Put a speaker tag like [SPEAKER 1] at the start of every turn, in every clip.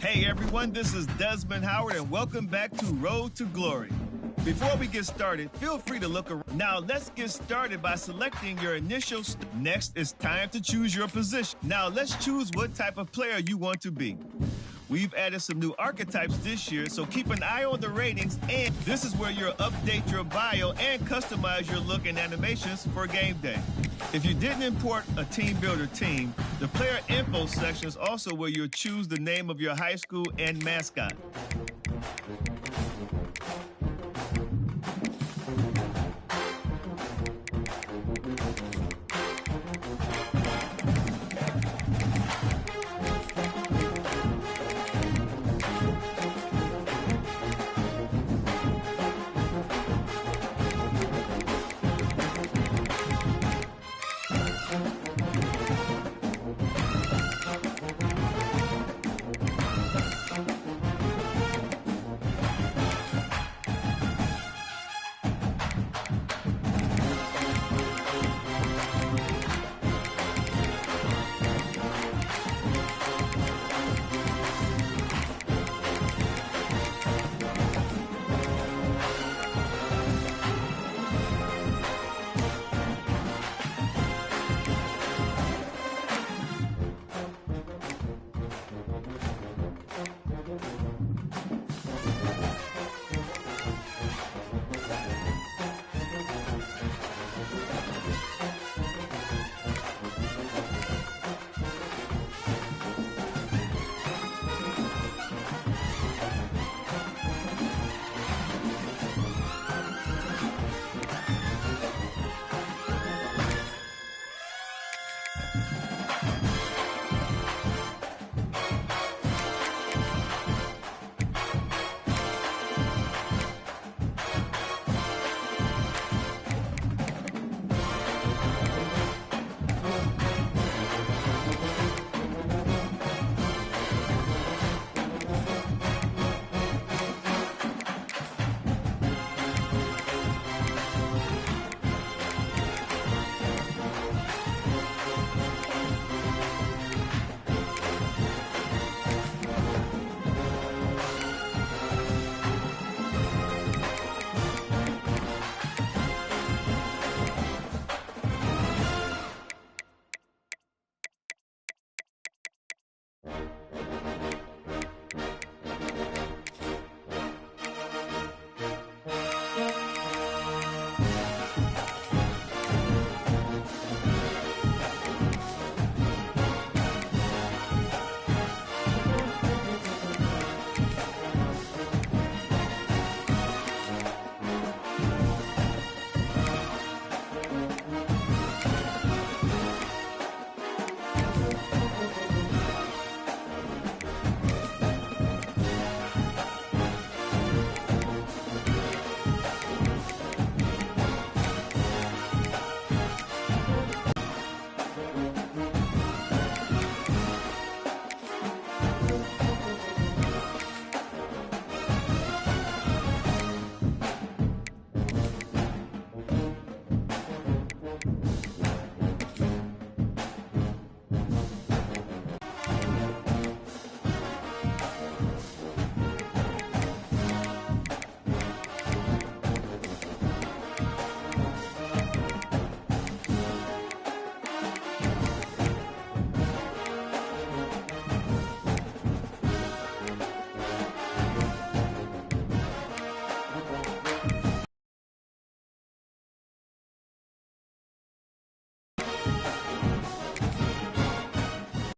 [SPEAKER 1] Hey everyone, this is Desmond Howard and welcome back to Road to Glory. Before we get started, feel free to look around. Now let's get started by selecting your initial. Next, it's time to choose your position. Now let's choose what type of player you want to be. We've added some new archetypes this year, so keep an eye on the ratings, and this is where you'll update your bio and customize your look and animations for game day. If you didn't import a Team Builder team, the player info section is also where you'll choose the name of your high school and mascot.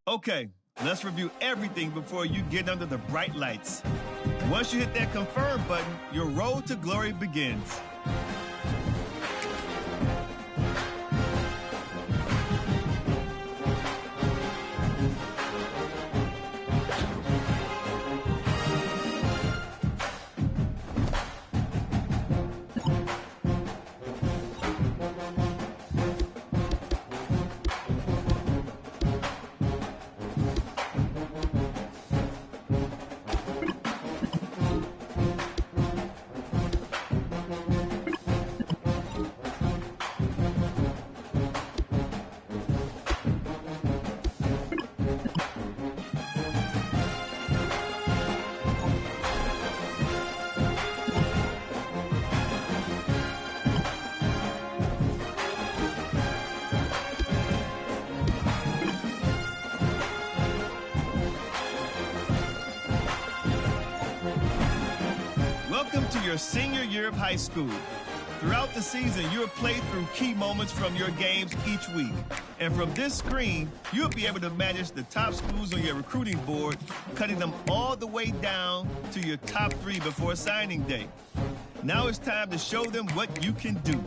[SPEAKER 1] Okay, let's review everything before you get under the bright lights. Once you hit that confirm button, your road to glory begins. Welcome to your senior year of high school. Throughout the season, you'll play through key moments from your games each week. And from this screen, you'll be able to manage the top schools on your recruiting board, cutting them all the way down to your top 3 before signing day. Now it's time to show them what you can do.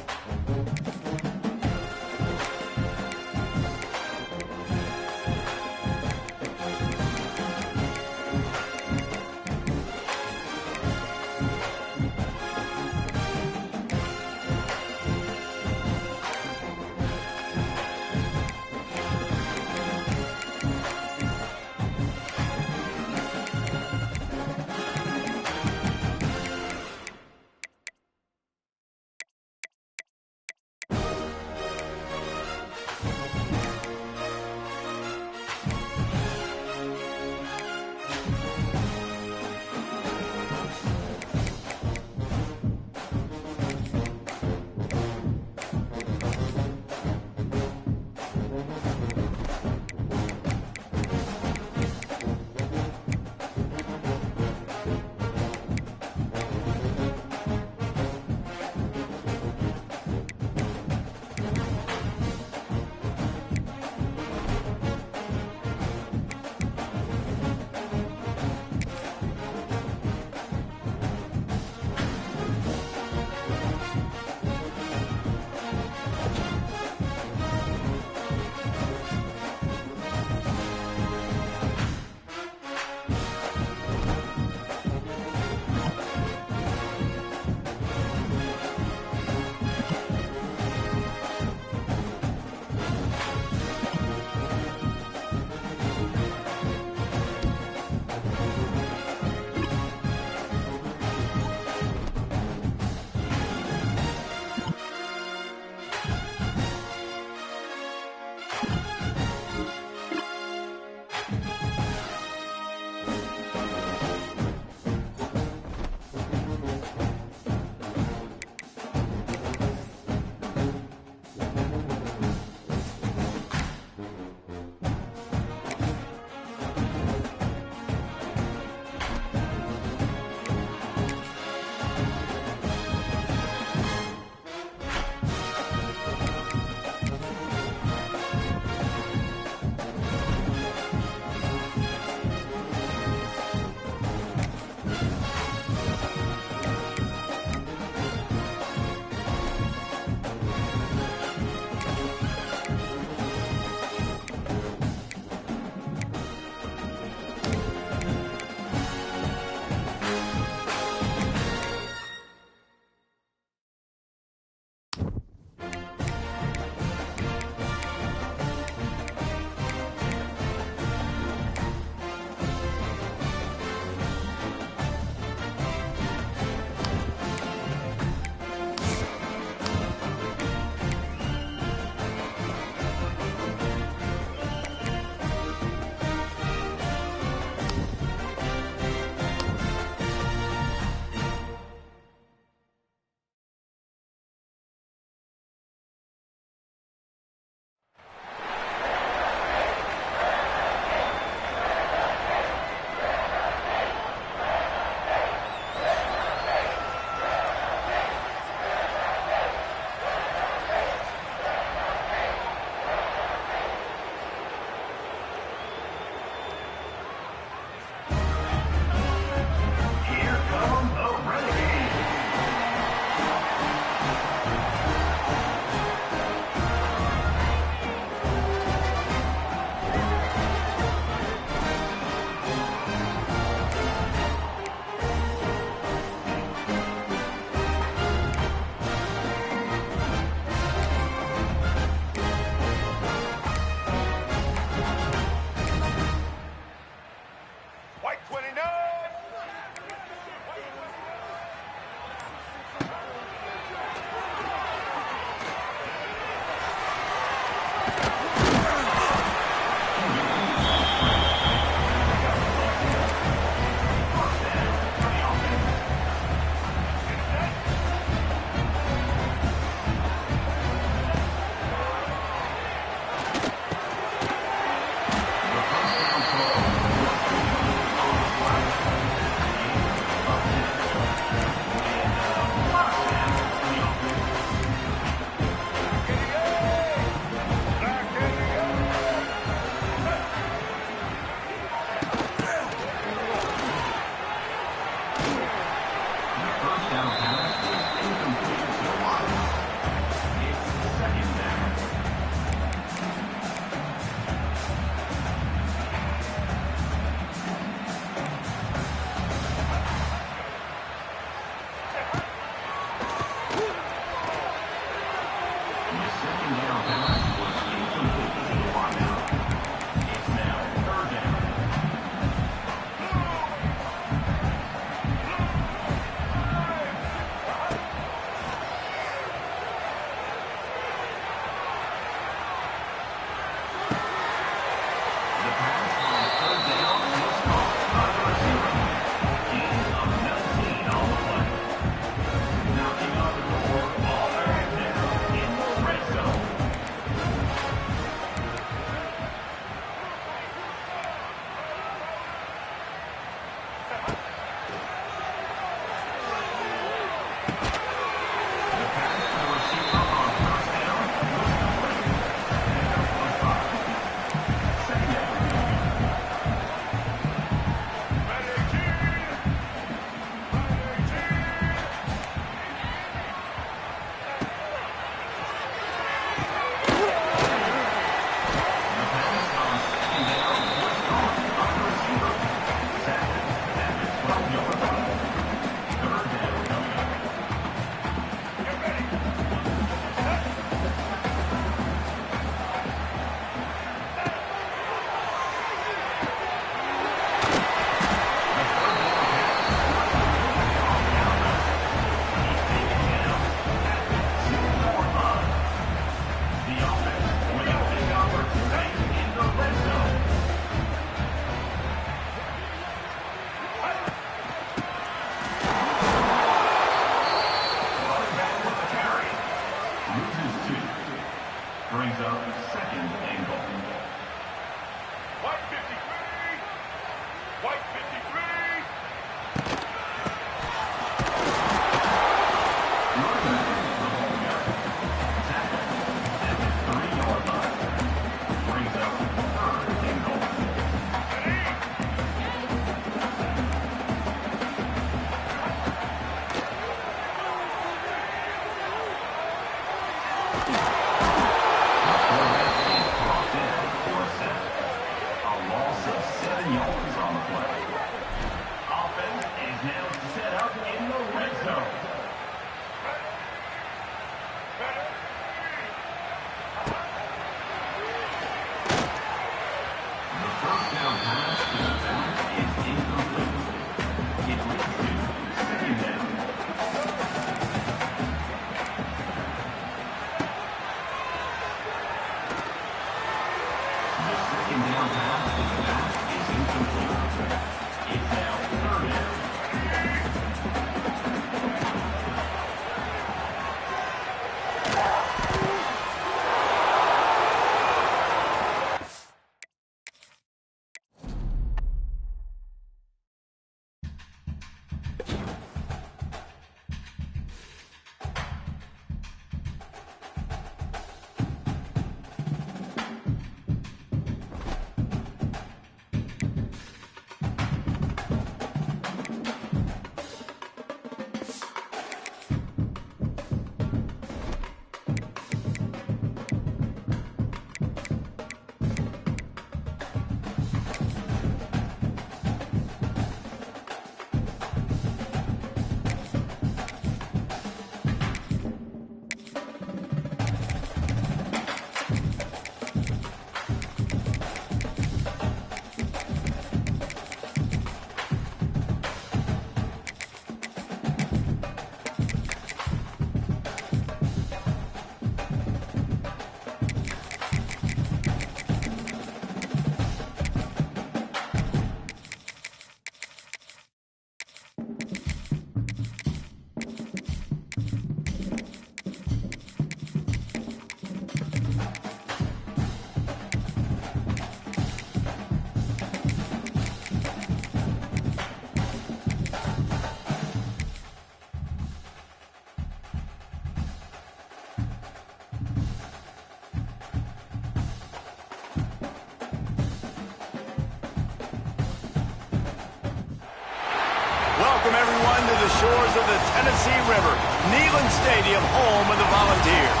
[SPEAKER 2] Welcome, everyone, to the shores of the Tennessee River, Neyland Stadium, home of the Volunteers.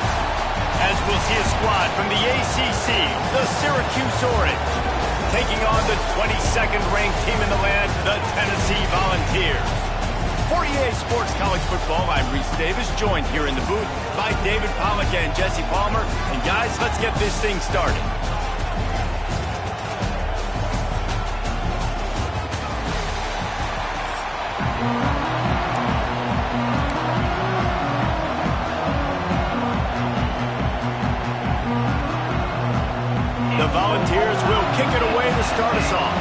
[SPEAKER 2] As we'll see a squad from the ACC, the Syracuse Orange, taking on the 22nd ranked team in the land, the Tennessee Volunteers. For EA Sports College Football, I'm Reese Davis, joined here in the booth by David Pollack and Jesse Palmer. And guys, let's get this thing started. The Volunteers will kick it away to start us off.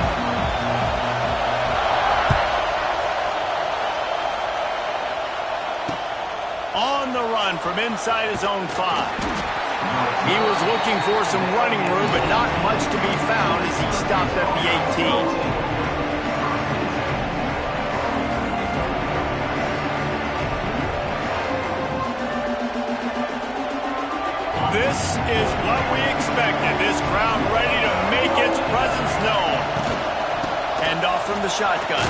[SPEAKER 2] On the run from inside his own 5. He was looking for some running room, but not much to be found as he stopped at the 18. is what we expected. This crowd ready to make its presence known. Hand off from the shotgun.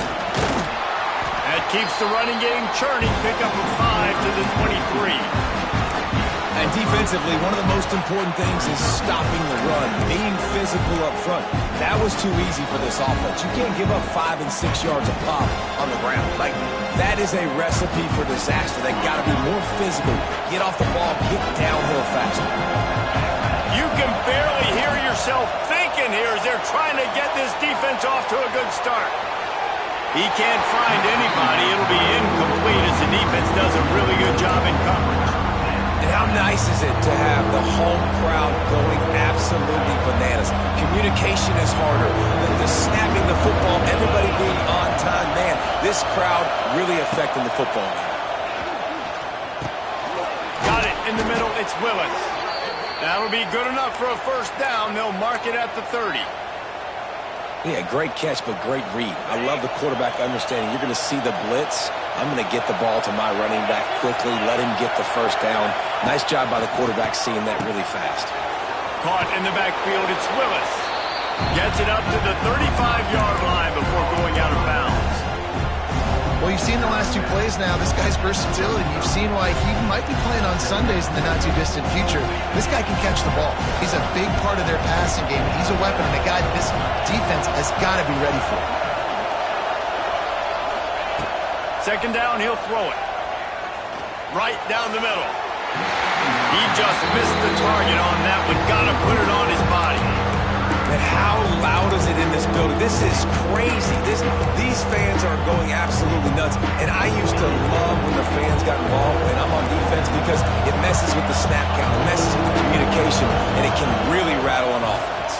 [SPEAKER 2] That keeps the running game churning. Pick up a 5 to the 23.
[SPEAKER 3] And defensively, one of the most important things is stopping the run, being physical up front. That was too easy for this offense. You can't give up 5 and 6 yards a pop on the ground. Like, that is a recipe for disaster. They got to be more physical, get off the ball, get downhill faster.
[SPEAKER 2] You can barely hear yourself thinking here as they're trying to get this defense off to a good start. He can't find anybody. It'll be incomplete as the defense does a really good job in coverage.
[SPEAKER 3] And how nice is it to have the home crowd going absolutely bananas? Communication is harder. The snapping the football, everybody being on time. Man, this crowd really affecting the football now.
[SPEAKER 2] Got it in the middle. It's Willis. That'll be good enough for a first down. They'll mark it at the 30.
[SPEAKER 3] Yeah, great catch, but great read. I love the quarterback understanding. You're going to see the blitz. I'm going to get the ball to my running back quickly, let him get the first down. Nice job by the quarterback seeing that really fast.
[SPEAKER 2] Caught in the backfield, it's Willis. Gets it up to the 35-yard line before going out of bounds.
[SPEAKER 4] Well, you've seen the last 2 plays now. This guy's versatility. You've seen why he might be playing on Sundays in the not-too-distant future. This guy can catch the ball. He's a big part of their passing game. He's a weapon, and a guy this defense has got to be ready for.
[SPEAKER 2] Second down, he'll throw it. Right down the middle. He just missed the target on that one. Got to put it on his body.
[SPEAKER 3] And how loud is it in this building? This is crazy. These fans are going absolutely nuts. And I used to love when the fans got involved, and I'm on defense because it messes with the snap count, it messes with the communication, and it can really rattle an offense.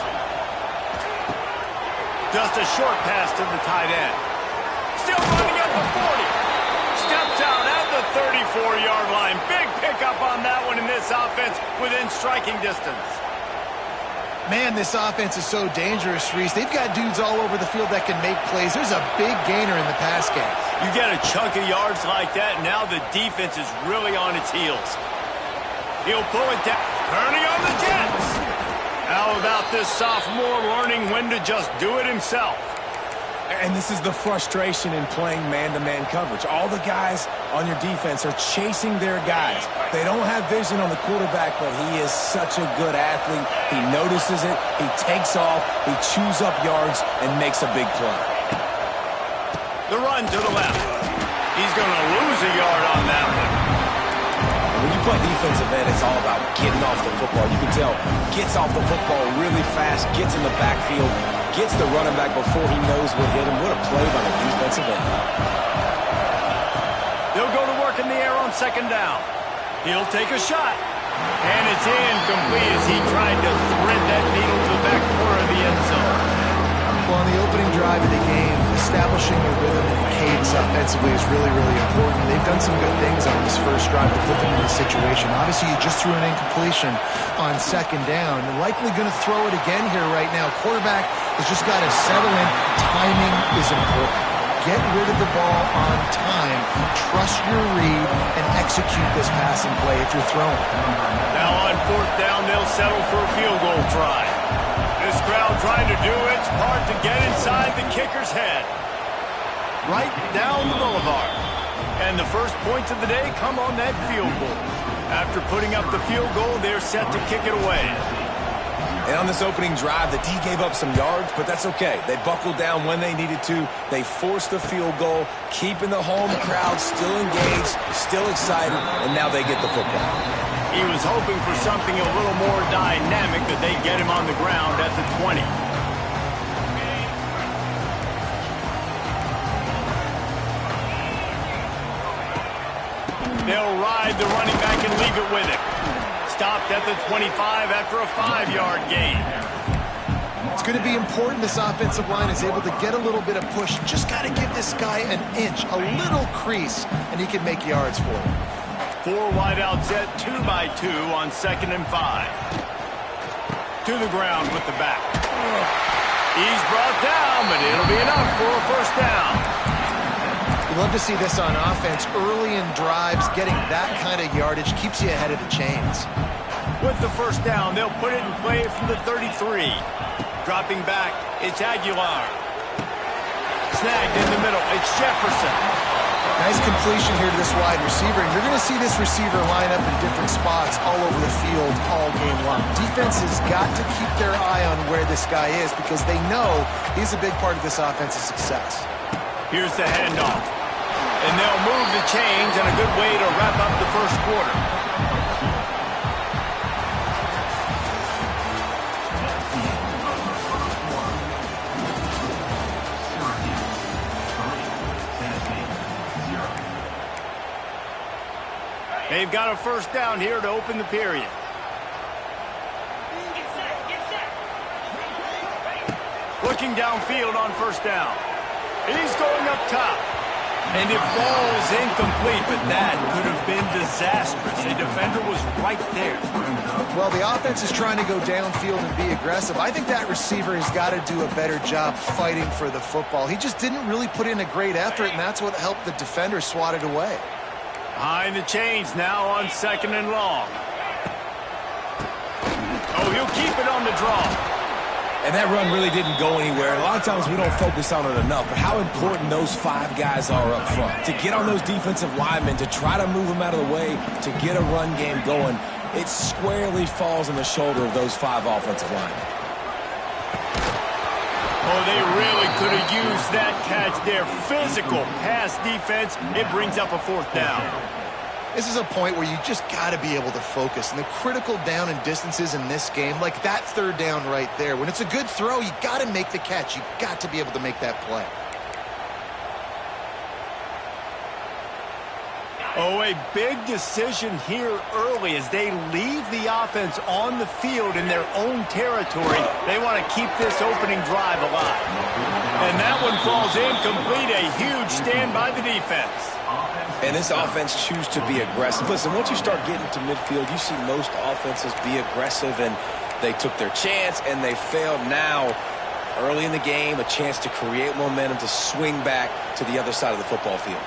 [SPEAKER 2] Just a short pass to the tight end. Still running at the 40. Steps out at the 34-yard line. Big pickup on that one in this offense within striking distance.
[SPEAKER 4] Man, this offense is so dangerous, Reese. They've got dudes all over the field that can make plays. There's a big gainer in the pass game.
[SPEAKER 2] You get a chunk of yards like that, now the defense is really on its heels. He'll pull it down, turning on the Jets. How about this sophomore learning when to just do it himself?
[SPEAKER 3] And this is the frustration in playing man-to-man coverage. All the guys on your defense are chasing their guys. They don't have vision on the quarterback, but he is such a good athlete. He notices it, he takes off, he chews up yards, and makes a big play.
[SPEAKER 2] The run to the left. He's going to lose a yard on that one.
[SPEAKER 3] When you play defensive end, it's all about getting off the football. You can tell, gets off the football really fast, gets in the backfield, gets the running back before he knows what hit him. What a play by the defensive end.
[SPEAKER 2] They'll go to work in the air on second down. He'll take a shot. And it's incomplete as he tried to thread that needle to the back corner of the end zone.
[SPEAKER 4] Well, on the opening drive of the game, establishing a rhythm and a cadence offensively is really, really important. They've done some good things on this first drive to put them in this situation. Obviously, you just threw an incompletion on second down. Likely going to throw it again here right now. Quarterback has just got to settle in. Timing is important. Get rid of the ball on time. Trust your read and execute this passing play if you're throwing.
[SPEAKER 2] Now on fourth down, they'll settle for a field goal try. This crowd trying to do its part to get inside the kicker's head. Right down the boulevard. And the first points of the day come on that field goal. After putting up the field goal, they're set to kick it away.
[SPEAKER 3] And on this opening drive, the D gave up some yards, but that's okay. They buckled down when they needed to. They forced the field goal, keeping the home crowd still engaged, still excited, and now they get the football.
[SPEAKER 2] He was hoping for something a little more dynamic, that they'd get him on the ground at the 20. They'll ride the running back and leave it with him. Stopped at the 25 after a 5-yard gain.
[SPEAKER 4] It's going to be important this offensive line is able to get a little bit of push. Just got to give this guy an inch, a little crease, and he can make yards for him.
[SPEAKER 2] 4 wideouts set 2-by-2 on 2nd and 5. To the ground with the back. He's brought down, but it'll be enough for a first down.
[SPEAKER 4] You love to see this on offense. Early in drives, getting that kind of yardage keeps you ahead of the chains.
[SPEAKER 2] With the first down, they'll put it in play from the 33. Dropping back, it's Aguilar. Snagged in the middle, it's Jefferson.
[SPEAKER 4] Nice completion here to this wide receiver, and you're going to see this receiver line up in different spots all over the field all game long. Defense has got to keep their eye on where this guy is because they know he's a big part of this offense's success.
[SPEAKER 2] Here's the handoff. And they'll move the chains, and a good way to wrap up the first quarter. They've got a first down here to open the period. Looking downfield on first down. He's going up top. And it falls incomplete, but that could have been disastrous. The defender was right there.
[SPEAKER 4] Well, the offense is trying to go downfield and be aggressive. I think that receiver has got to do a better job fighting for the football. He just didn't really put in a great effort, and that's what helped the defender swat it away.
[SPEAKER 2] Behind the chains now on second and long. Oh, he'll keep it on the draw.
[SPEAKER 3] And that run really didn't go anywhere. A lot of times we don't focus on it enough, but how important those 5 guys are up front. To get on those defensive linemen, to try to move them out of the way, to get a run game going, it squarely falls on the shoulder of those 5 offensive linemen.
[SPEAKER 2] Oh, they really could have used that catch there. Physical pass defense. It brings up a fourth down.
[SPEAKER 4] This is a point where you just got to be able to focus. And the critical down and distances in this game, like that third down right there, when it's a good throw, you got to make the catch. You got to be able to make that play.
[SPEAKER 2] Oh, a big decision here early as they leave the offense on the field in their own territory. They want to keep this opening drive alive. And that one falls incomplete. A huge stand by the defense.
[SPEAKER 3] And this offense chooses to be aggressive. Listen, once you start getting to midfield, you see most offenses be aggressive, and they took their chance, and they failed now. Early in the game, a chance to create momentum, to swing back to the other side of the football field.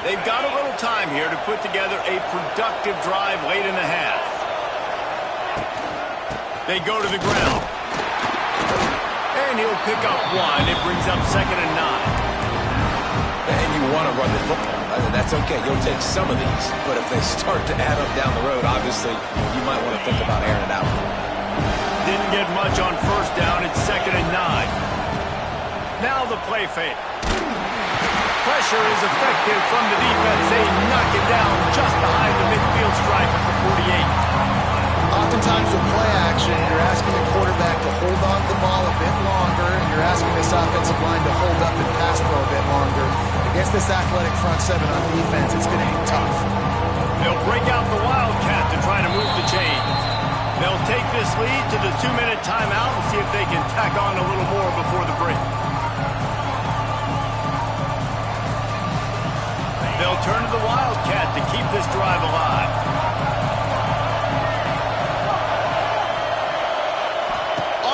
[SPEAKER 2] They've got a little time here to put together a productive drive late in the half. They go to the ground. And he'll pick up 1. It brings up 2nd and 9.
[SPEAKER 3] And you want to run the football. I mean, that's okay. You'll take some of these. But if they start to add up down the road, obviously, you might want to think about airing it out.
[SPEAKER 2] Didn't get much on first down. It's 2nd and 9. Now the play fake. Pressure is effective from the defense. They knock it down just behind the midfield stripe at the 48.
[SPEAKER 4] Oftentimes with play action, you're asking the quarterback to hold on to the ball a bit longer, and you're asking this offensive line to hold up and pass pro a bit longer. Against this athletic front 7 on defense, it's going to be tough.
[SPEAKER 2] They'll break out the Wildcat to try to move the chains. They'll take this lead to the 2-minute timeout and see if they can tack on a little more before the break. They'll turn to the Wildcat to keep this drive alive.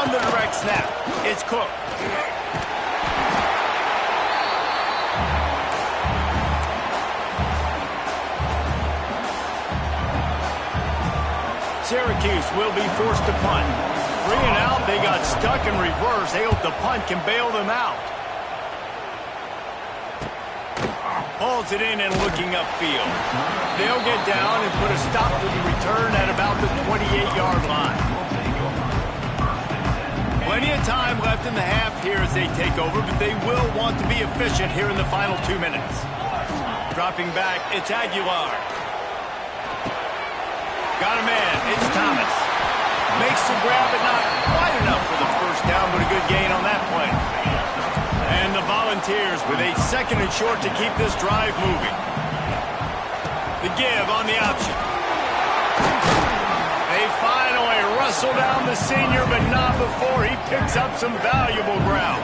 [SPEAKER 2] On the direct snap, it's Cook. Syracuse will be forced to punt. 3 and out, they got stuck in reverse. They hope the punt can bail them out. Hauls it in and looking upfield. They'll get down and put a stop to the return at about the 28-yard line. Plenty of time left in the half here as they take over, but they will want to be efficient here in the final 2 minutes. Dropping back, it's Aguilar. Got a man, it's Thomas. Makes the grab, but not quite enough for the first down, but a good gain on that play. And the Volunteers with a 2nd and short to keep this drive moving. The give on the option. They finally wrestle down the senior, but not before he picks up some valuable ground.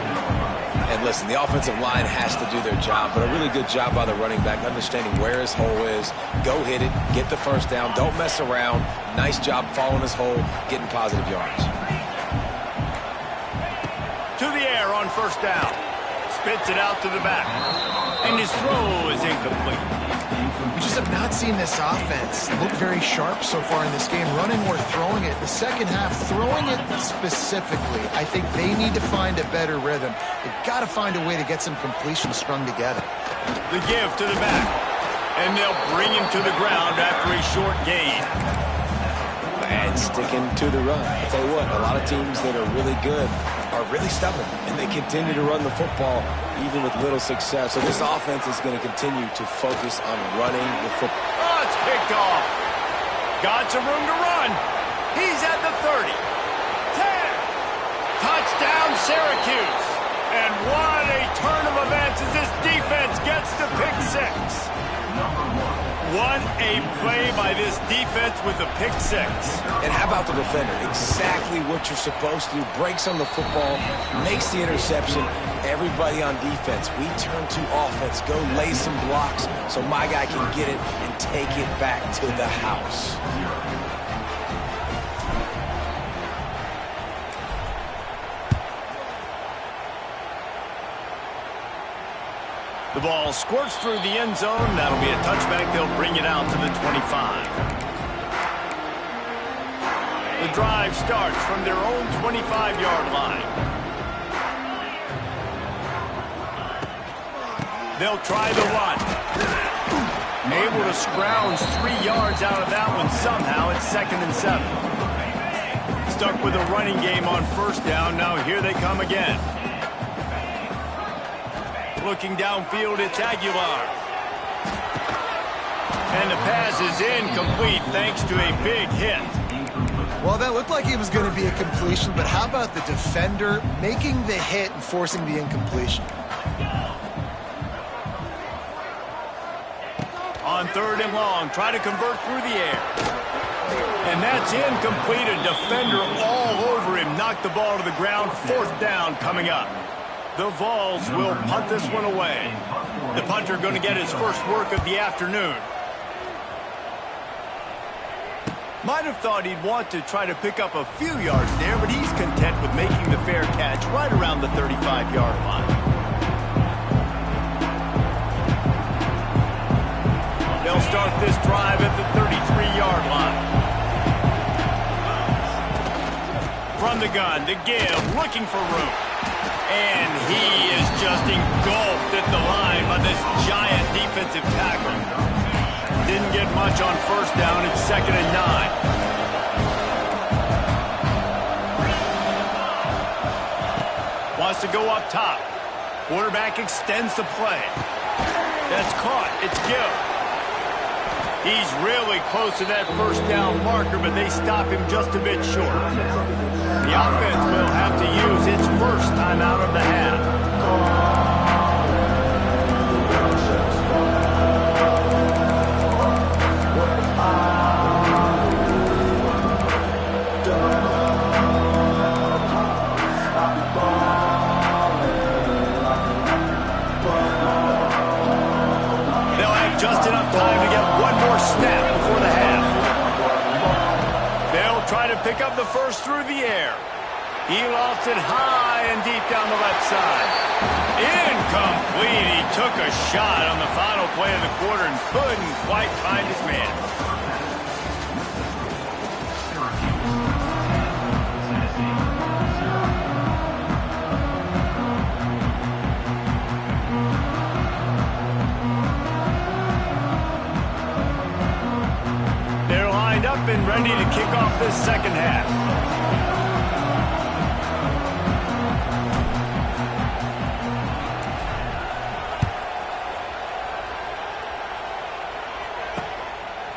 [SPEAKER 3] And listen, the offensive line has to do their job, but a really good job by the running back, understanding where his hole is. Go hit it, get the first down, don't mess around. Nice job following his hole, getting positive yards.
[SPEAKER 2] To the air on first down. Spits it out to the back. And his throw is incomplete.
[SPEAKER 4] We just have not seen this offense look very sharp so far in this game, running or throwing it. The second half, throwing it specifically, I think they need to find a better rhythm. They've got to find a way to get some completions strung together.
[SPEAKER 2] The give to the back, and they'll bring him to the ground after a short gain.
[SPEAKER 3] And sticking to the run. I'll tell you what, a lot of teams that are really good are really stubborn, and they continue to run the football even with little success. So this offense is going to continue to focus on running the football.
[SPEAKER 2] Oh, it's picked off. Got some room to run. He's at the 30. 10. Touchdown, Syracuse. And what a turn of events as this defense gets to pick 6. What a play by this defense with the pick 6.
[SPEAKER 3] And how about the defender? Exactly what you're supposed to do. Breaks on the football, makes the interception. Everybody on defense, we turn to offense. Go lay some blocks so my guy can get it and take it back to the house.
[SPEAKER 2] The ball squirts through the end zone. That'll be a touchback. They'll bring it out to the 25. The drive starts from their own 25-yard line. They'll try the run. Able to scrounge 3 yards out of that one somehow. It's 2nd and 7. Stuck with a running game on first down. Now here they come again. Looking downfield, it's Aguilar. And the pass is incomplete thanks to a big hit.
[SPEAKER 4] Well, that looked like it was going to be a completion, but how about the defender making the hit and forcing the incompletion?
[SPEAKER 2] On 3rd and long, try to convert through the air. And that's incomplete. A defender all over him. Knocked the ball to the ground. 4th down coming up. The Vols will punt this one away. The punter going to get his first work of the afternoon. Might have thought he'd want to try to pick up a few yards there, but he's content with making the fair catch right around the 35-yard line. They'll start this drive at the 33-yard line. From the gun, the give, looking for room. And he is just engulfed at the line by this giant defensive tackle. Didn't get much on first down. It's 2nd and 9. Wants to go up top. Quarterback extends the play. That's caught. It's Gill. He's really close to that first down marker, but they stop him just a bit short. The offense will have to use its first timeout of the half. They'll have just enough time to get one more snap before the half. They'll try to pick up the first through the air. He lofts it high and deep down the left side. Incomplete. He took a shot on the final play of the quarter and couldn't quite find his man. They're lined up and ready to kick off this second half.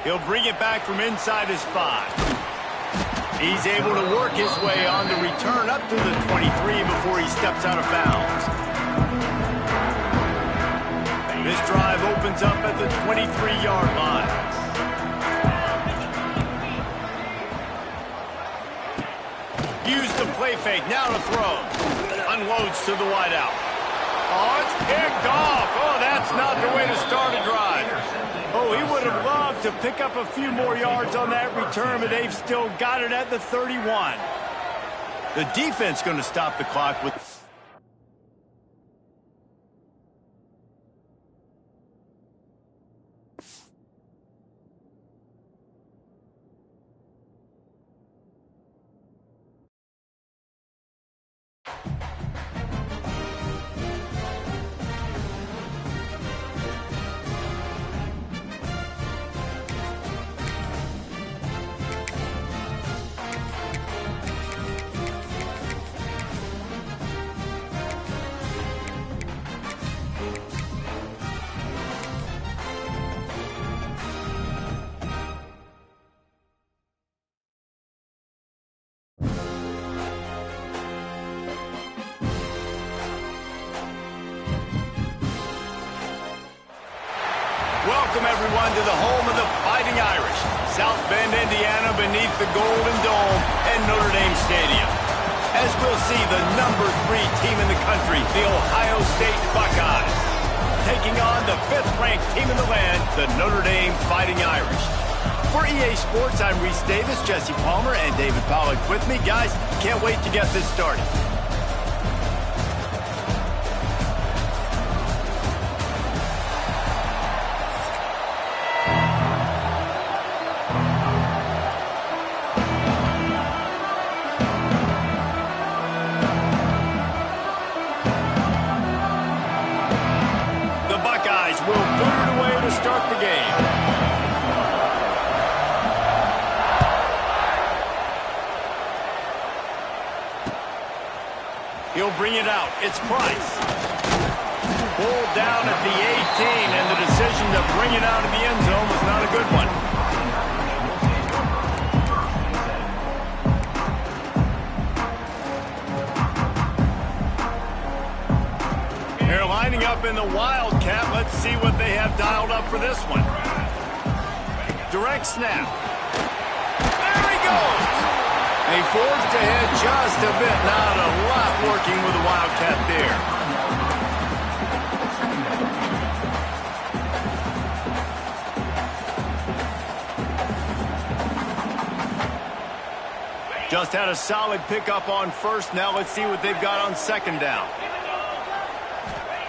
[SPEAKER 2] He'll bring it back from inside his 5. He's able to work his way on the return up to the 23 before he steps out of bounds. This drive opens up at the 23-yard line. Use the play fake, now to throw. Unloads to the wideout. Oh, it's picked off. Oh, that's not the way to start a drive. Oh, he would have loved to pick up a few more yards on that return, but they've still got it at the 31. The defense going to stop the clock with... Welcome, everyone, to the home of the Fighting Irish, South Bend, Indiana, beneath the Golden Dome and Notre Dame Stadium. As we'll see the #3 team in the country, the Ohio State Buckeyes, taking on the 5th-ranked team in the land, the Notre Dame Fighting Irish. For EA Sports, I'm Reese Davis, Jesse Palmer, and David Pollack with me. Guys, can't wait to get this started. The Buckeyes will boot it away to start the game. He'll bring it out. It's Price. Pulled down at the 18, and the decision to bring it out of the end zone was not a good one. They're lining up in the Wildcat. Let's see what they have dialed up for this one. Direct snap. There he goes. They forged ahead just a bit. Not a lot working with the Wildcat there. Just had a solid pickup on first. Now let's see what they've got on second down.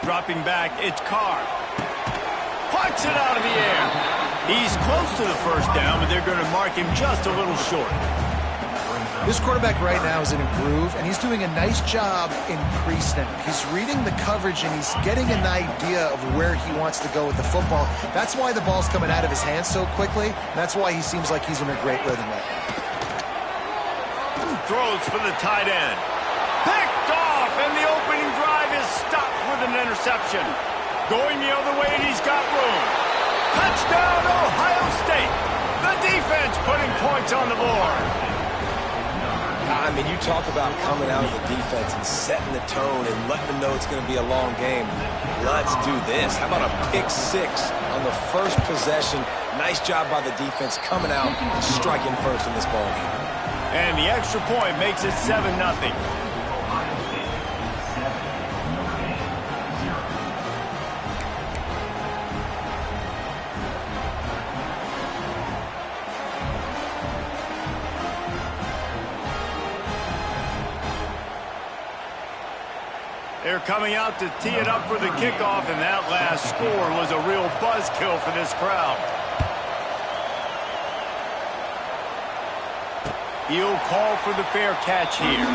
[SPEAKER 2] Dropping back, it's Carr. Puts it out of the air. He's close to the first down, but they're going to mark him just a little short.
[SPEAKER 4] This quarterback right now is in a groove, and he's doing a nice job in pre-snap. He's reading the coverage, and he's getting an idea of where he wants to go with the football. That's why the ball's coming out of his hands so quickly. That's why he seems like he's in a great rhythm right now.
[SPEAKER 2] Throws for the tight end. Picked off, and the opening drive is stopped with an interception. Going the other way, and he's got room. Touchdown, Ohio State. The defense putting points on the board.
[SPEAKER 3] I mean, you talk about coming out of the defense and setting the tone and letting them know it's going to be a long game. Let's do this. How about a pick six on the first possession? Nice job by the defense coming out and striking first in this ballgame.
[SPEAKER 2] And the extra point makes it 7-0. They're coming out to tee it up for the kickoff, and that last score was a real buzzkill for this crowd. He'll call for the fair catch here.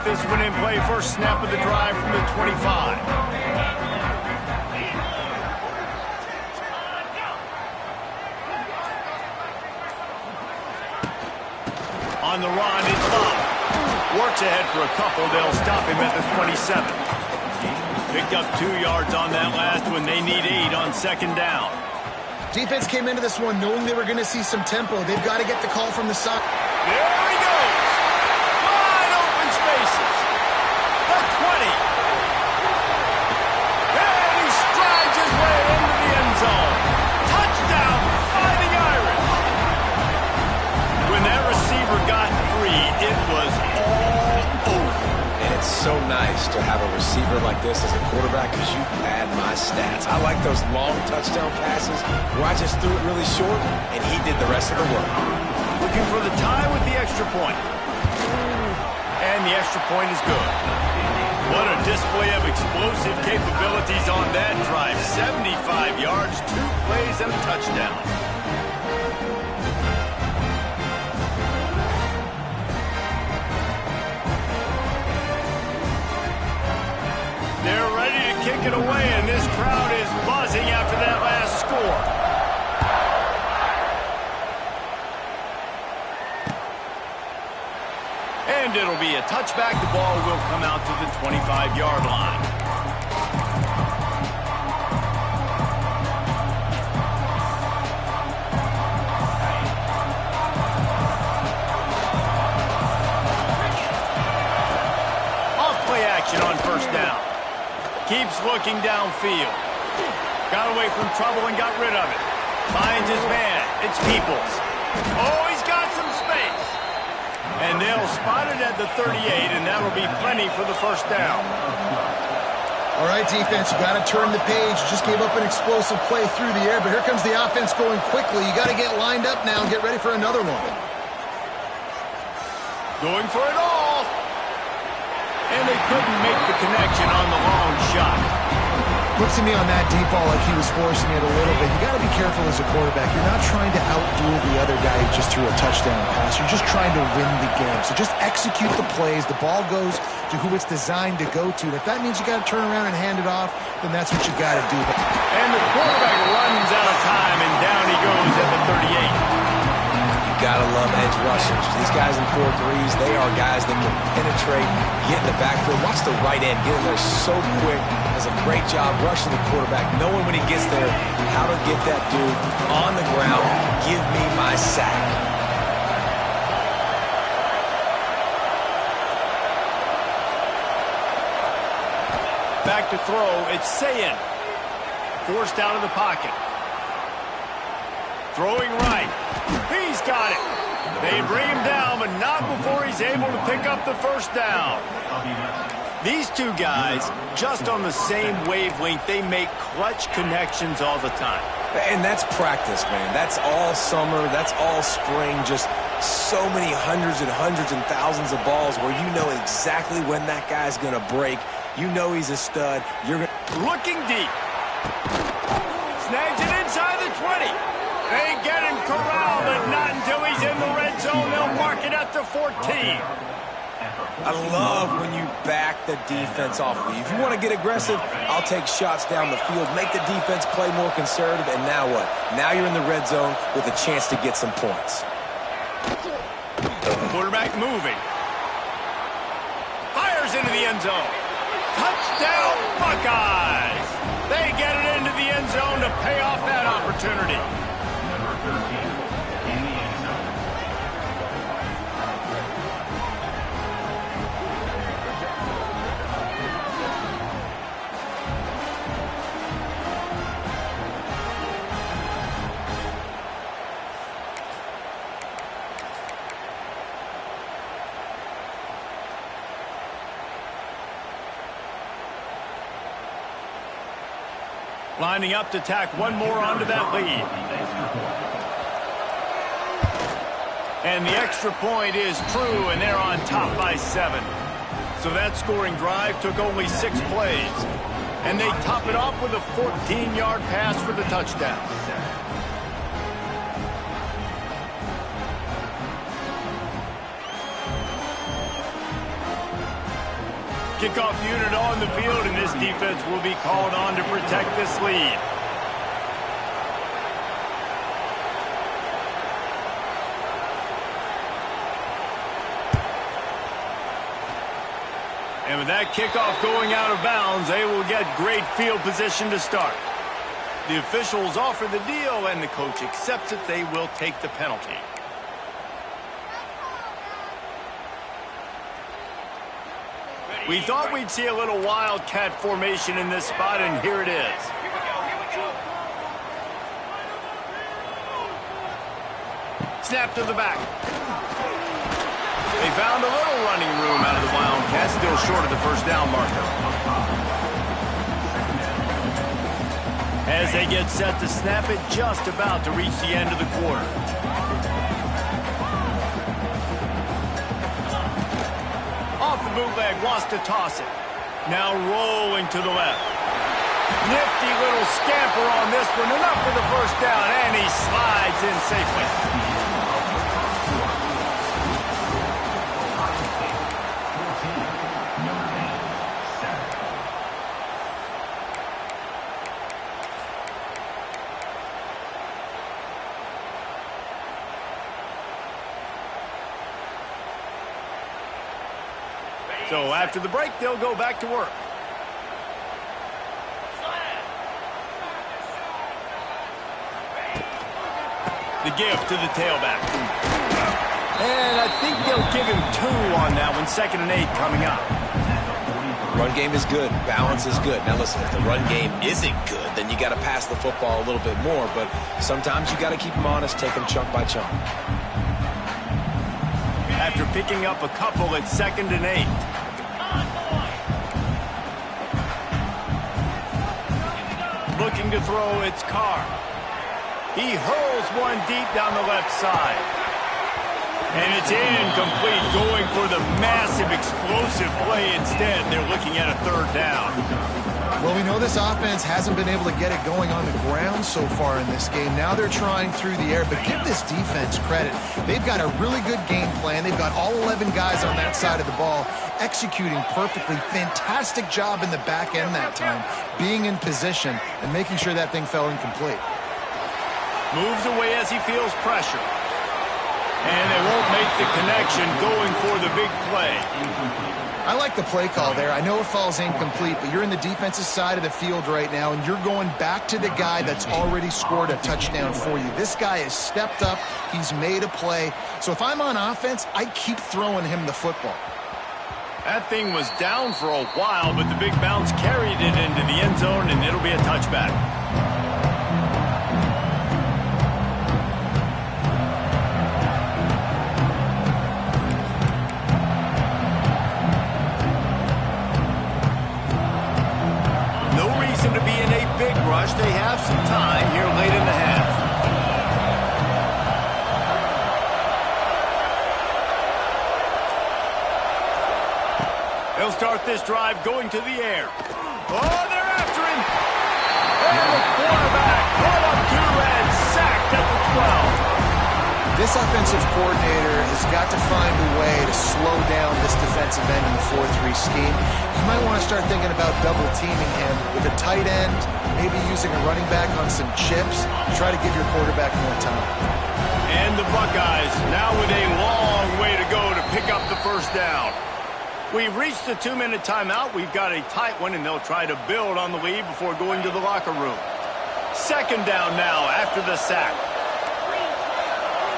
[SPEAKER 2] This one in play, first snap of the drive from the 25. On the run, it's Bob. Works ahead for a couple. They'll stop him at the 27. Picked up 2 yards on that last one. They need 8 on second down.
[SPEAKER 4] Defense came into this one knowing they were going to see some tempo. They've got to get the call from the side.
[SPEAKER 2] There he goes. Spaces. The 20. And he strides his way into the end zone. Touchdown, Fighting Irish. When that receiver got free, it was all over.
[SPEAKER 3] And it's so nice to have a receiver like this as a quarterback because you pad my stats. I like those long touchdown passes where I just threw it really short and he did the rest of the work.
[SPEAKER 2] Looking for the tie with the extra point. And the extra point is good. What a display of explosive capabilities on that drive. 75 yards, 2 plays, and a touchdown. They're ready to kick it away, and this crowd is buzzing after that last score. And it'll be a touchback. The ball will come out to the 25-yard line. first down. Keeps looking downfield. Got away from trouble and got rid of it. Finds his man. It's Peoples. Oh, he's got some space. And they'll spot it at the 38, and that'll be plenty for the first down.
[SPEAKER 4] All right, defense, you got to turn the page. You just gave up an explosive play through the air, but here comes the offense going quickly. You got to get lined up now and get ready for another one.
[SPEAKER 2] Going for it all. And they couldn't make the connection on the long shot.
[SPEAKER 4] Looks to me on that deep ball like he was forcing it a little bit. You got to be careful as a quarterback. You're not trying to outduel the other guy who just threw a touchdown pass. You're just trying to win the game. So just execute the plays. The ball goes to who it's designed to go to. And if that means you got to turn around and hand it off, then that's what you got to do.
[SPEAKER 2] And the quarterback runs out of time, and down he goes at the 38.
[SPEAKER 3] Gotta love edge rushers. These guys in 4-3s, they are guys that can penetrate, get in the backfield. Watch the right end get in there so quick. Does a great job rushing the quarterback, knowing when he gets there how to get that dude on the ground. Give me my sack.
[SPEAKER 2] Back to throw. It's Sayin. Forced out of the pocket. Throwing right. He's got it. They bring him down, but not before he's able to pick up the first down. These two guys, just on the same wavelength, they make clutch connections all the time.
[SPEAKER 3] And that's practice, man. That's all summer. That's all spring. Just so many hundreds and thousands of balls where you know exactly when that guy's going to break. You know he's a stud.
[SPEAKER 2] Looking deep. Snags it inside the 20. They get him corralled, but not until he's in the red zone. They'll mark it at the 14.
[SPEAKER 3] I love when you back the defense off of you. If you want to get aggressive, I'll take shots down the field, make the defense play more conservative, and now what? Now you're in the red zone with a chance to get some points.
[SPEAKER 2] Quarterback moving. Fires into the end zone. Touchdown, Buckeyes! They get it into the end zone to pay off that opportunity. Lining up to tack one more onto that lead. And the extra point is true, and they're on top by 7. So that scoring drive took only 6 plays. And they top it off with a 14-yard pass for the touchdown. Kickoff unit on the field, and this defense will be called on to protect this lead. And with that kickoff going out of bounds, they will get great field position to start. The officials offer the deal, and the coach accepts it. They will take the penalty. We thought we'd see a little wildcat formation in this spot, and here it is. Snap to the back. They found a little running room out of the Wildcats, still short of the first down marker. As they get set to snap it, just about to reach the end of the quarter. Off the bootleg, wants to toss it. Now rolling to the left. Nifty little scamper on this one. Enough for the first down, and he slides in safely. So after the break, they'll go back to work. The give to the tailback. And I think they'll give him 2 on that one. 2nd and 8 coming up.
[SPEAKER 3] Run game is good. Balance is good. Now listen, if the run game isn't good, then you got to pass the football a little bit more. But sometimes you got to keep them honest, take them chunk by chunk.
[SPEAKER 2] After picking up a couple at 2nd and 8. Looking to throw, it's Carr. He hurls one deep down the left side. And it's incomplete, going for the massive explosive play instead. They're looking at a 3rd down.
[SPEAKER 4] Well, we know this offense hasn't been able to get it going on the ground so far in this game. Now they're trying through the air, but give this defense credit. They've got a really good game plan. They've got all 11 guys on that side of the ball executing perfectly. Fantastic job in the back end that time, being in position and making sure that thing fell incomplete.
[SPEAKER 2] Moves away as he feels pressure. And they won't make the connection, going for the big play.
[SPEAKER 4] I like the play call there. I know it falls incomplete, but you're in the defensive side of the field right now, and you're going back to the guy that's already scored a touchdown for you. This guy has stepped up. He's made a play. So if I'm on offense, I keep throwing him the football.
[SPEAKER 2] That thing was down for a while, but the big bounce carried it into the end zone, and it'll be a touchback. To be in a big rush. They have some time here late in the half. They'll start this drive going to the air. Oh, they're after him. And the quarterback brought up 2 and sacked at the 12.
[SPEAKER 4] This offensive coordinator has got to find a way to slow down this defensive end in the 4-3 scheme. You might want to start thinking about double teaming him with a tight end, maybe using a running back on some chips to try to give your quarterback more time.
[SPEAKER 2] And the Buckeyes now with a long way to go to pick up the 1st down. We've reached the 2-minute timeout. We've got a tight one, and they'll try to build on the lead before going to the locker room. 2nd down now after the sack.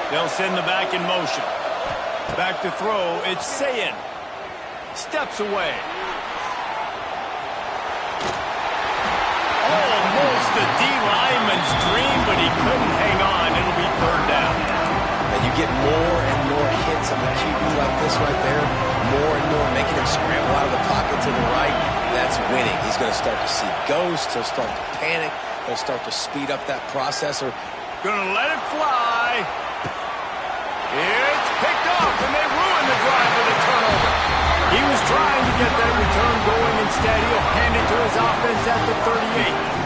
[SPEAKER 2] They'll send the back in motion. Back to throw, it's Sayin. Steps away. Almost a D-lineman's dream, but he couldn't hang on. It'll be 3rd down.
[SPEAKER 3] And you get more and more hits on the QB like this right there. More and more, making him scramble out of the pocket to the right. That's winning. He's going to start to see ghosts. He'll start to panic. He'll start to speed up that processor.
[SPEAKER 2] Gonna let it fly. It's picked off, and they ruin the drive with a turnover. He was trying to get that return going. Instead, he'll hand it to his offense at the 38.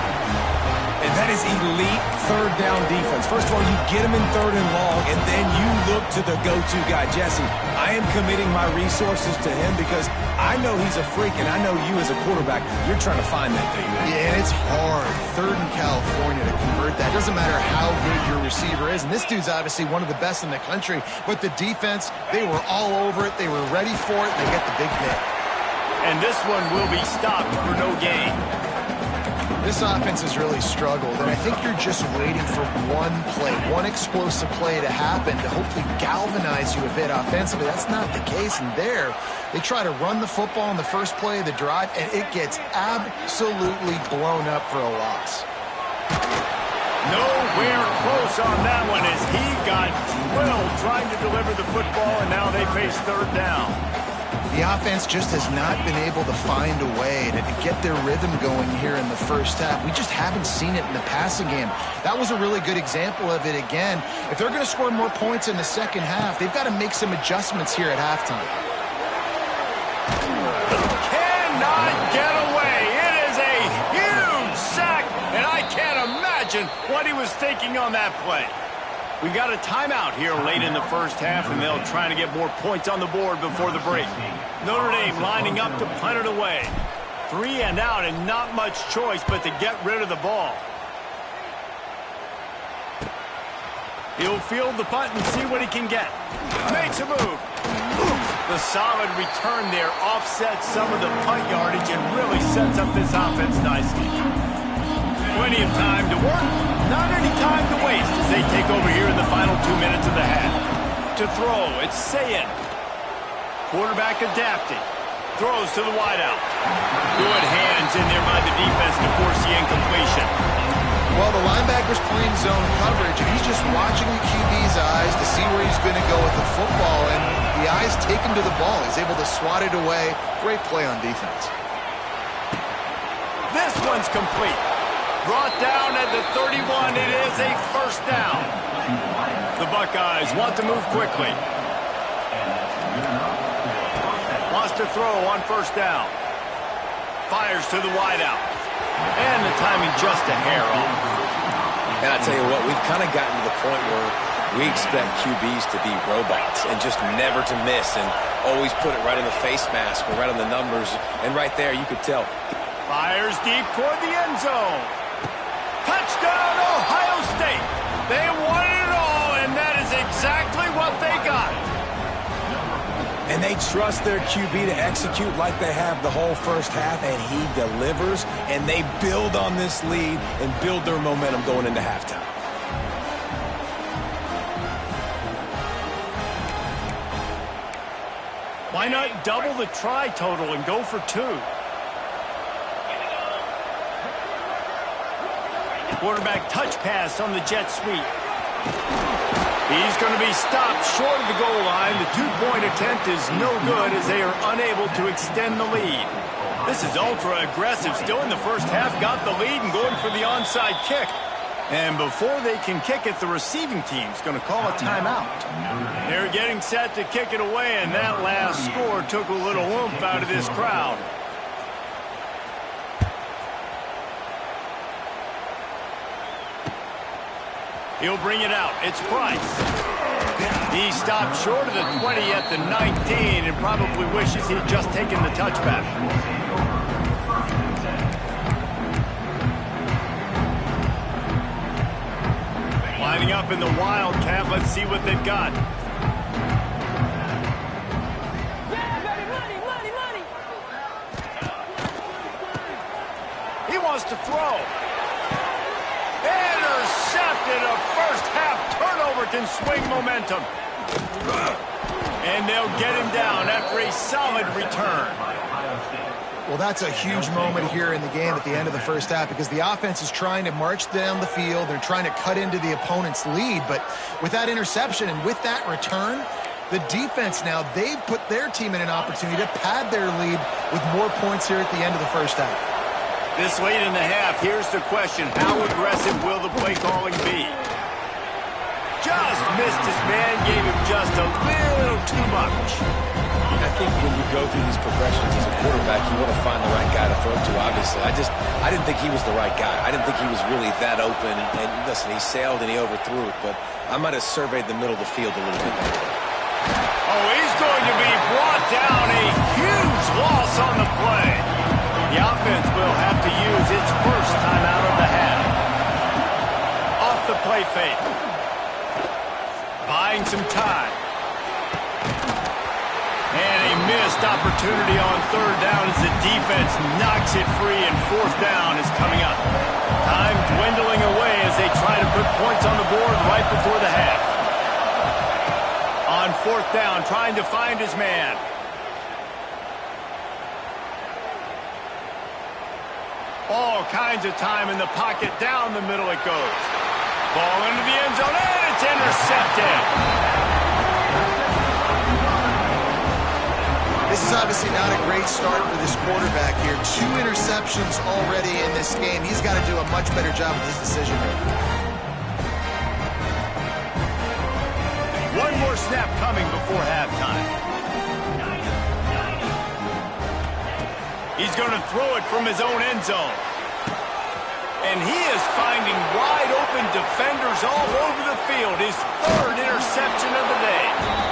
[SPEAKER 3] And that is elite 3rd down defense. First of all, you get him in 3rd and long, and then you look to the go-to guy. Jesse, I am committing my resources to him because I know he's a freak, and I know you as a quarterback, you're trying to find that thing.
[SPEAKER 4] Yeah, and it's hard. 3rd in California to convert that. Doesn't matter how good your receiver is. And this dude's obviously one of the best in the country. But the defense, they were all over it. They were ready for it. They get the big hit.
[SPEAKER 2] And this one will be stopped for no gain.
[SPEAKER 4] This offense has really struggled, and I think you're just waiting for one play, one explosive play to happen to hopefully galvanize you a bit offensively. That's not the case, and there, they try to run the football in the first play of the drive, and it gets absolutely blown up for a loss.
[SPEAKER 2] Nowhere close on that one as he got drilled trying to deliver the football, and now they face 3rd down.
[SPEAKER 4] The offense just has not been able to find a way to get their rhythm going here in the first half. We just haven't seen it in the passing game. That was a really good example of it again. If they're going to score more points in the second half, they've got to make some adjustments here at halftime.
[SPEAKER 2] Cannot get away. It is a huge sack, and I can't imagine what he was thinking on that play. We got a timeout here late in the first half, and they'll try to get more points on the board before the break. Notre Dame lining up to punt it away. 3 and out, and not much choice but to get rid of the ball. He'll field the punt and see what he can get. Makes a move. The solid return there offsets some of the punt yardage and really sets up this offense nicely. Plenty of time to work. Not any time to waste as they take over here in the final 2 minutes of the half. To throw, it's Sayin. Quarterback adapting. throws to the wideout. Good hands in there by the defense to force the incompletion.
[SPEAKER 4] Well, the linebacker's playing zone coverage, and he's just watching the QB's eyes to see where he's going to go with the football, and the eyes take him to the ball. He's able to swat it away. Great play on defense.
[SPEAKER 2] This one's complete. Brought down at the 31. It is a first down. The Buckeyes want to move quickly. Wants to throw on first down. Fires to the wideout. And the timing just a hair off.
[SPEAKER 3] And I tell you what, we've kind of gotten to the point where we expect QBs to be robots and just never to miss and always put it right in the face mask or right on the numbers. And right there, you could tell.
[SPEAKER 2] Fires deep toward the end zone. Touchdown, Ohio State. They wanted it all, and that is exactly what they got.
[SPEAKER 3] And they trust their QB to execute like they have the whole first half, and he delivers, and they build on this lead and build their momentum going into halftime.
[SPEAKER 2] Why not double the try total and go for 2? Quarterback touch pass on the jet sweep. He's going to be stopped short of the goal line. The two-point attempt is no good as they are unable to extend the lead. This is ultra-aggressive. Still in the first half, got the lead and going for the onside kick. And before they can kick it, the receiving team's going to call a timeout. They're getting set to kick it away, and that last score took a little oomph out of this crowd. He'll bring it out. It's Price. He stopped short of the 20 at the 19 and probably wishes he'd just taken the touchback. Lining up in the Wildcat. Let's see what they've got. He wants to throw. Intercepted. A first half turnover can swing momentum. And they'll get him down after a solid return.
[SPEAKER 4] Well, that's a huge moment here in the game at the end of the first half because the offense is trying to march down the field. They're trying to cut into the opponent's lead. But with that interception and with that return, the defense now, they've put their team in an opportunity to pad their lead with more points here at the end of the first half.
[SPEAKER 2] This late in the half, here's the question. How aggressive will the play calling be? Just missed his man, gave him just a little too much.
[SPEAKER 3] I think when you go through these progressions as a quarterback, you want to find the right guy to throw to, obviously. I didn't think he was the right guy. I didn't think he was really that open. And listen, he sailed and he overthrew it, but I might have surveyed the middle of the field a little bit better.
[SPEAKER 2] Oh, he's going to be brought down. A huge loss on the play. The offense will have to use its first timeout of the half. Off the play fake. Buying some time. And a missed opportunity on third down as the defense knocks it free, and fourth down is coming up. Time dwindling away as they try to put points on the board right before the half. On fourth down, trying to find his man. All kinds of time in the pocket. Down the middle it goes. Ball into the end zone, and it's intercepted.
[SPEAKER 4] This is obviously not a great start for this quarterback here. 2 interceptions already in this game. He's got to do a much better job with his decision making.
[SPEAKER 2] One more snap coming before halftime. He's going to throw it from his own end zone. And he is finding wide open defenders all over the field. His third interception of the day.